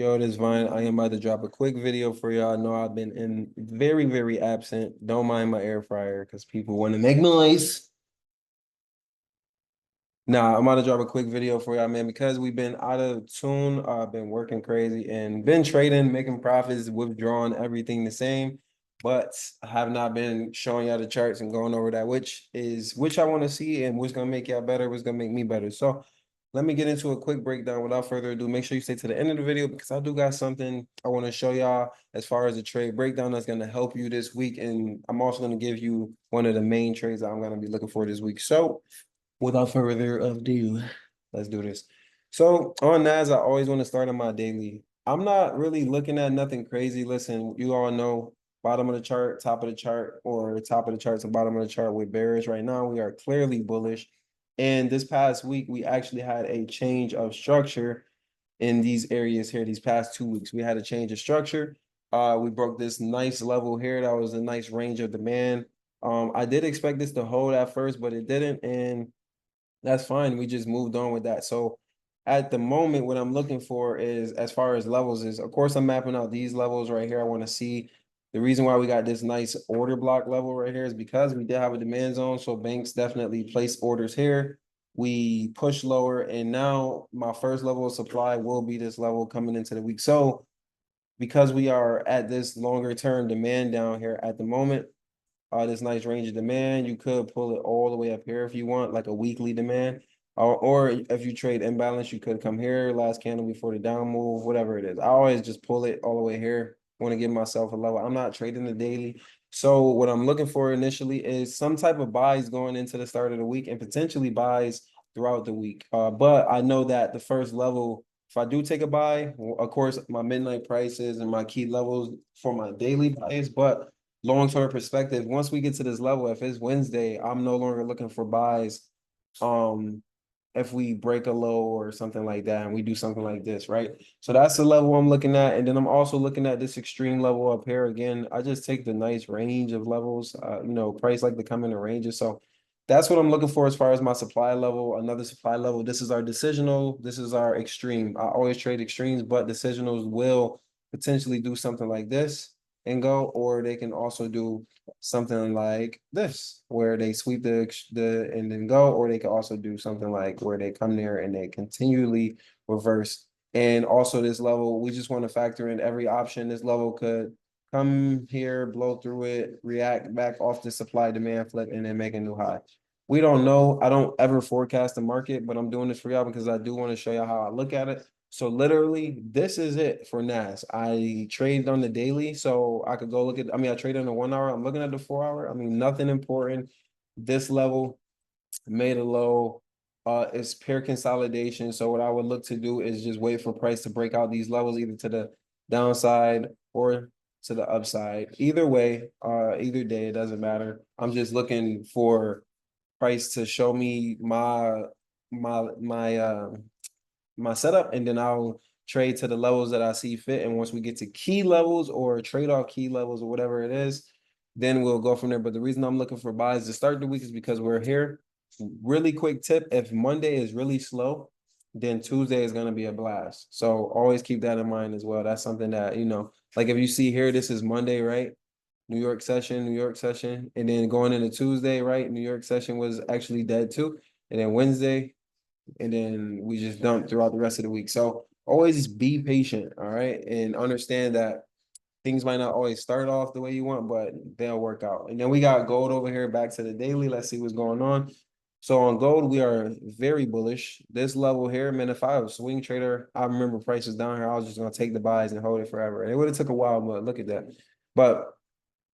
Yo, this Vine. I am about to drop a quick video for y'all. I know I've been in very absent. Don't mind my air fryer because people want to make noise. Nah, I'm about to drop a quick video for y'all, man, because we've been out of tune. I've been working crazy and been trading, making profits, withdrawing everything the same. But I have not been showing y'all the charts and going over that, which I want to see and what's gonna make y'all better, what's gonna make me better. So let me get into a quick breakdown without further ado. Make sure you stay to the end of the video because I do got something I want to show y'all as far as the trade breakdown that's going to help you this week. And I'm also going to give you one of the main trades that I'm going to be looking for this week. So without further ado, let's do this. So on NAS, I always want to start on my daily. I'm not really looking at nothing crazy. Listen, you all know bottom of the chart, top of the chart, or top of the chart to bottom of the chart with bearish. Right now, we are clearly bullish. And this past week, we actually had a change of structure in these areas here. These past 2 weeks, we had a change of structure. We broke this nice level here. That was a nice range of demand. I did expect this to hold at first, but it didn't. And that's fine. We just moved on with that. So at the moment, what I'm looking for is, as far as levels is, of course, I'm mapping out these levels right here. I want to see the reason why we got this nice order block level right here is because we did have a demand zone. So banks definitely place orders here. We push lower, and now my first level of supply will be this level coming into the week. So because we are at this longer term demand down here at the moment, this nice range of demand. You could pull it all the way up here if you want, like a weekly demand. Or if you trade imbalance, you could come here, last candle before the down move, whatever it is. I always just pull it all the way here. Want to give myself a level. I'm not trading the daily. So what I'm looking for initially is some type of buys going into the start of the week and potentially buys throughout the week. But I know that the first level, if I do take a buy, of course, my midnight prices and my key levels for my daily buys, but long-term perspective, once we get to this level, if it's Wednesday, I'm no longer looking for buys. Um, if we break a low or something like that, and we do something like this, right? So that's the level I'm looking at. And then I'm also looking at this extreme level up here. Again, I just take the nice range of levels, price like to come in the ranges. So that's what I'm looking for as far as my supply level. Another supply level. This is our decisional. This is our extreme. I always trade extremes, but decisionals will potentially do something like this and go, or they can also do something like this, where they sweep the and then go, or they can also do something like where they come there and they continually reverse. And also this level, we just want to factor in every option. This level could come here, blow through it, react back off the supply demand flip, and then make a new high. We don't know. I don't ever forecast the market, but I'm doing this for y'all because I do want to show y'all how I look at it. So literally, this is it for NAS. I traded on the daily, so I could go look at. I mean, I traded on the 1 hour. I'm looking at the 4 hour. I mean, nothing important. This level made a low. It's pair consolidation. So what I would look to do is just wait for price to break out these levels, either to the downside or to the upside. Either way, either day, it doesn't matter. I'm just looking for price to show me my my setup, and then I'll trade to the levels that I see fit. And once we get to key levels or trade off key levels or whatever it is, then we'll go from there. But the reason I'm looking for buys to start the week is because we're here. Really quick tip: if Monday is really slow, then Tuesday is going to be a blast. So always keep that in mind as well. That's something that, like if you see here, this is Monday, right? New York session, and then going into Tuesday, right? New York session was actually dead too. And then Wednesday, and then we just dump throughout the rest of the week. So always be patient, all right, and understand that things might not always start off the way you want, but they'll work out. And then we got gold over here back to the daily. Let's see what's going on. So on gold, we are very bullish. This level here, man, if I was a swing trader, I remember prices down here, I was just gonna take the buys and hold it forever. And it would have took a while, but look at that. But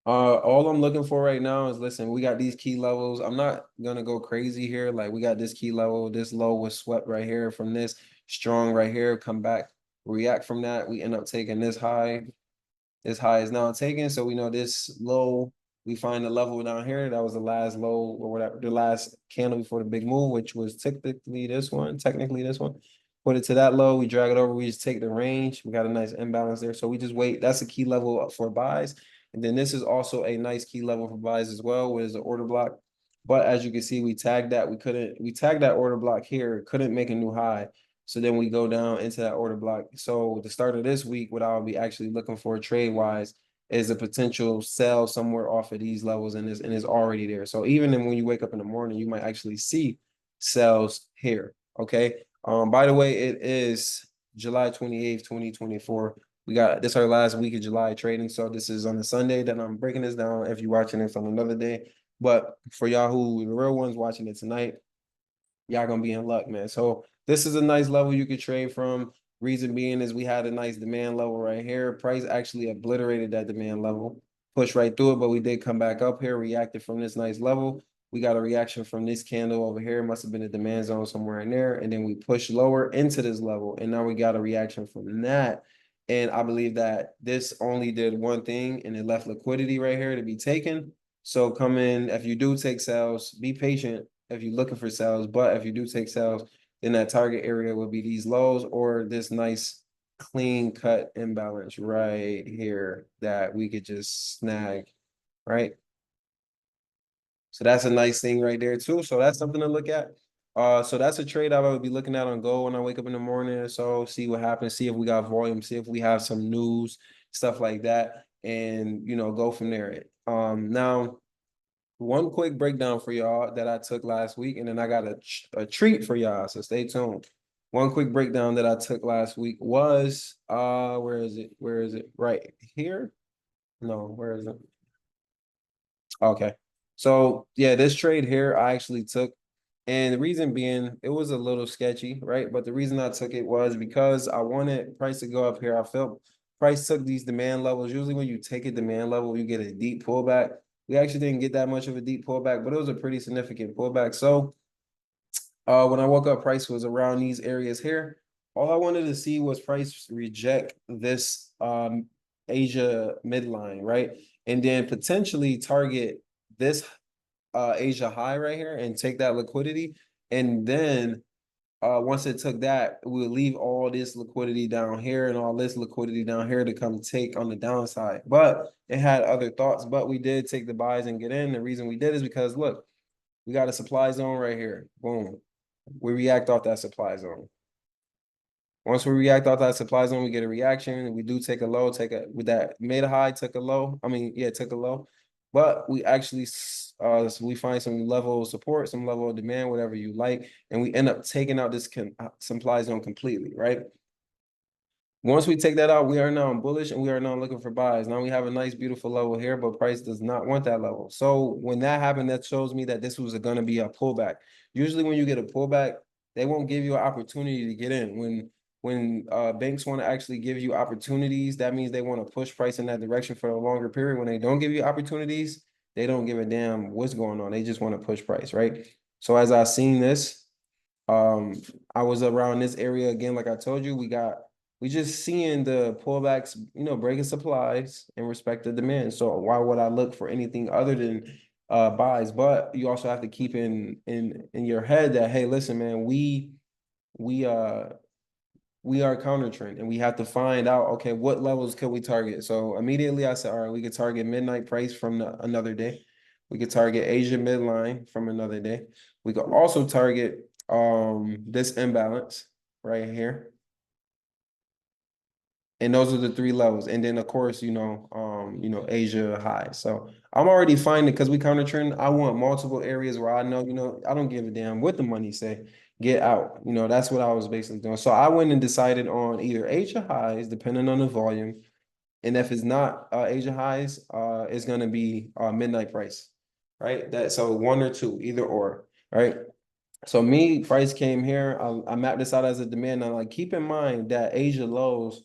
all I'm looking for right now is, listen, we got these key levels. I'm not gonna go crazy here. Like, we got this key level, this low was swept right here from this strong right here, come back, react from that. We end up taking this high. This high is now taken. So we know this low, we find the level down here. That was the last low or whatever, the last candle before the big move, which was technically this one. Put it to that low, we drag it over, we just take the range. We got a nice imbalance there. So we just wait. That's a key level for buys. And then this is also a nice key level for buys as well, which is the order block. But as you can see, we tagged that. We tagged that order block here, couldn't make a new high. So then we go down into that order block. So the start of this week, what I'll be actually looking for trade wise is a potential sell somewhere off of these levels, and is already there. So even when you wake up in the morning, you might actually see sells here. Okay. By the way, it is July 28th, 2024. We got this our last week of July trading. So this is on a Sunday that I'm breaking this down. If you're watching this on another day, but for y'all who the real ones watching it tonight, y'all gonna be in luck, man. So this is a nice level you could trade from. Reason being is we had a nice demand level right here. Price actually obliterated that demand level, pushed right through it, but we did come back up here, reacted from this nice level. We got a reaction from this candle over here. Must have been a demand zone somewhere in there. And then we pushed lower into this level. And now we got a reaction from that. And I believe that this only did one thing, and it left liquidity right here to be taken. So come in, if you do take sales, be patient if you're looking for sales, but if you do take sales, then that target area will be these lows or this nice clean cut imbalance right here that we could just snag, right? So that's a nice thing right there too. So that's something to look at. So that's a trade I would be looking at on Go when I wake up in the morning or so, see what happens, see if we got volume, see if we have some news, stuff like that, and go from there. Now one quick breakdown for y'all that I took last week, and then I got a treat for y'all, so stay tuned. One quick breakdown that I took last week was where is it? Where is it? Right here? No, where is it? Okay. So yeah, this trade here I actually took, and the reason being it was a little sketchy, right? But the reason I took it was because I wanted price to go up here. I felt price took these demand levels. Usually when you take a demand level, you get a deep pullback. We actually didn't get that much of a deep pullback, but it was a pretty significant pullback. So when I woke up, price was around these areas here. All I wanted to see was price reject this Asia midline, right? And then potentially target this Asia high right here and take that liquidity. And then once it took that, we'll leave all this liquidity down here and all this liquidity down here to come take on the downside. But it had other thoughts, but we did take the buys and get in. The reason we did is because look, we got a supply zone right here. Boom. We react off that supply zone. Once we react off that supply zone, we get a reaction. We do take a low, with that made a high, took a low. I mean, yeah, took a low. But we actually so we find some level of support, some level of demand, whatever you like, and we end up taking out this supply zone completely, right? Once we take that out, we are now bullish and we are now looking for buys. Now we have a nice, beautiful level here, but price does not want that level. So when that happened, that shows me that this was going to be a pullback. Usually when you get a pullback, they won't give you an opportunity to get in. When banks want to actually give you opportunities, that means they want to push price in that direction for a longer period. When they don't give you opportunities, they don't give a damn what's going on. They just want to push price, right? So as I seen this, I was around this area again, like I told you, we just seeing the pullbacks, breaking supplies and respect the demand. So why would I look for anything other than buys? But you also have to keep in your head that, hey, listen, man, we are counter trend and we have to find out, okay, what levels can we target? So immediately I said, all right, we could target midnight price from another day. We could target Asia midline from another day. We could also target this imbalance right here. And those are the three levels. And then of course, Asia high. So I'm already finding, because we counter trend, I want multiple areas where I know, I don't give a damn what the money say. Get out. That's what I was basically doing. So I went and decided on either Asia highs, depending on the volume. And if it's not Asia highs, it's gonna be midnight price. Right. So one or two, either or, right? So price came here. I mapped this out as a demand. Now, like, keep in mind that Asia lows,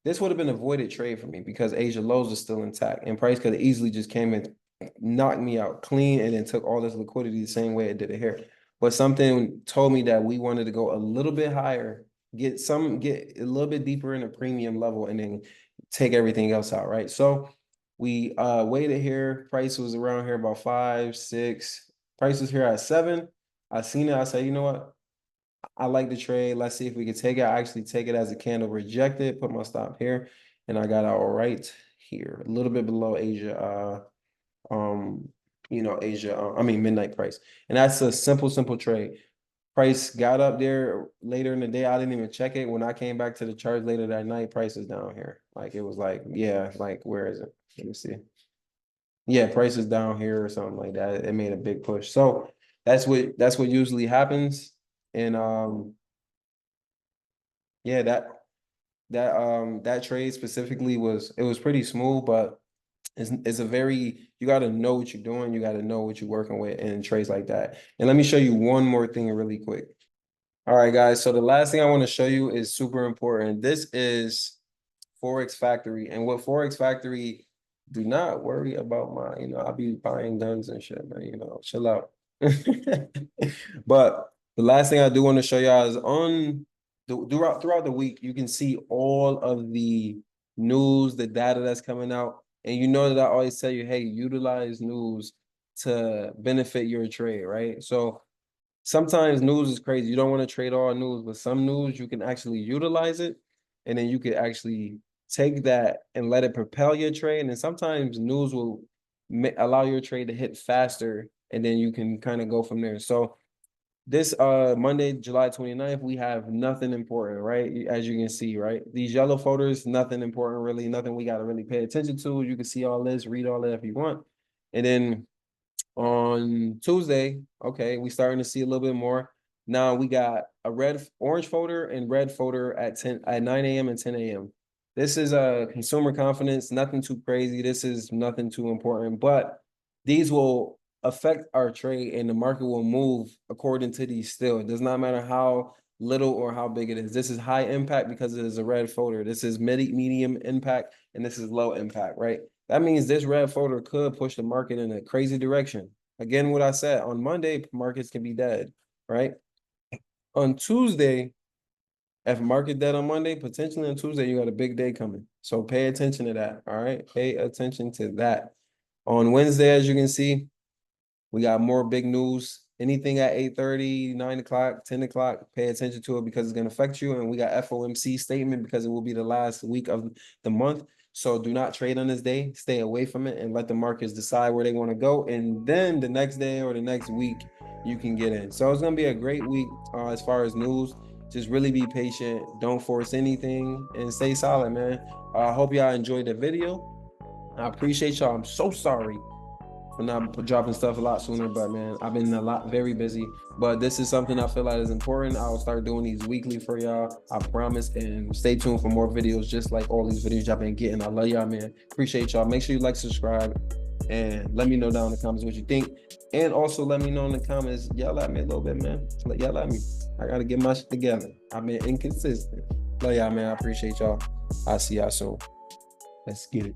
this would have been avoided trade for me because Asia lows are still intact, and price could have easily just came and knocked me out clean and then took all this liquidity the same way it did it here. But something told me that we wanted to go a little bit higher, get a little bit deeper in a premium level, and then take everything else out, right? So we waited here. Price was around here about 5, 6. Price was here at 7. I seen it. I said, you know what? I like the trade. Let's see if we can take it. I actually take it as a candle rejected, put my stop here, and I got out right here, a little bit below Asia, Asia, I mean midnight price. And that's a simple trade. Price got up there later in the day. I didn't even check it. When I came back to the chart later that night, price is down here. Like it was like, yeah, like where is it? Let me see. Yeah, price is down here or something like that. It made a big push. So that's what usually happens. And yeah, that trade specifically was pretty smooth, but it's a very, you got to know what you're doing. You got to know what you're working with in trades like that. And let me show you one more thing really quick. All right, guys. So the last thing I want to show you is super important. This is Forex Factory. And what Forex Factory, do not worry about my, I'll be buying guns and shit, man, chill out. But the last thing I do want to show y'all is throughout the week, you can see all of the news, the data that's coming out. And you know that I always tell you, hey, utilize news to benefit your trade, right? So sometimes news is crazy. You don't want to trade all news, but some news you can actually utilize it, and then you could actually take that and let it propel your trade. And sometimes news will allow your trade to hit faster, and then you can kind of go from there. So this Monday, July 29th, we have nothing important, right? As you can see, right? These yellow folders, nothing important really, nothing we got to really pay attention to. You can see all this, read all that if you want. And then on Tuesday, okay, we starting to see a little bit more. Now we got a orange folder and red folder at 9 a.m. and 10 a.m. This is a consumer confidence, nothing too crazy. This is nothing too important, but these will affect our trade and the market will move according to these still. It does not matter how little or how big it is. This is high impact because it is a red folder. This is medium impact, and this is low impact, right? That means this red folder could push the market in a crazy direction. Again, what I said, on Monday, markets can be dead, right? On Tuesday, if market dead on Monday, potentially on Tuesday, you got a big day coming. So pay attention to that, all right? Pay attention to that. On Wednesday, as you can see, we got more big news. Anything at 8:30, 9 o'clock, 10 o'clock, pay attention to it because it's going to affect you. And we got FOMC statement because it will be the last week of the month. So do not trade on this day. Stay away from it and let the markets decide where they want to go. And then the next day or the next week, you can get in. So it's going to be a great week as far as news. Just really be patient. Don't force anything and stay solid, man. I hope y'all enjoyed the video. I appreciate y'all. I'm so sorry for not dropping stuff a lot sooner, but man, I've been very busy. But this is something I feel like is important. I'll start doing these weekly for y'all, I promise. And stay tuned for more videos just like all these videos y'all been getting. I love y'all, man. Appreciate y'all. Make sure you like, subscribe, and let me know down in the comments what you think. And also let me know in the comments, yell at me a little bit, man. Yell at me. I gotta get my shit together. I've been inconsistent. Love y'all, man. I appreciate y'all. I'll see y'all soon. Let's get it.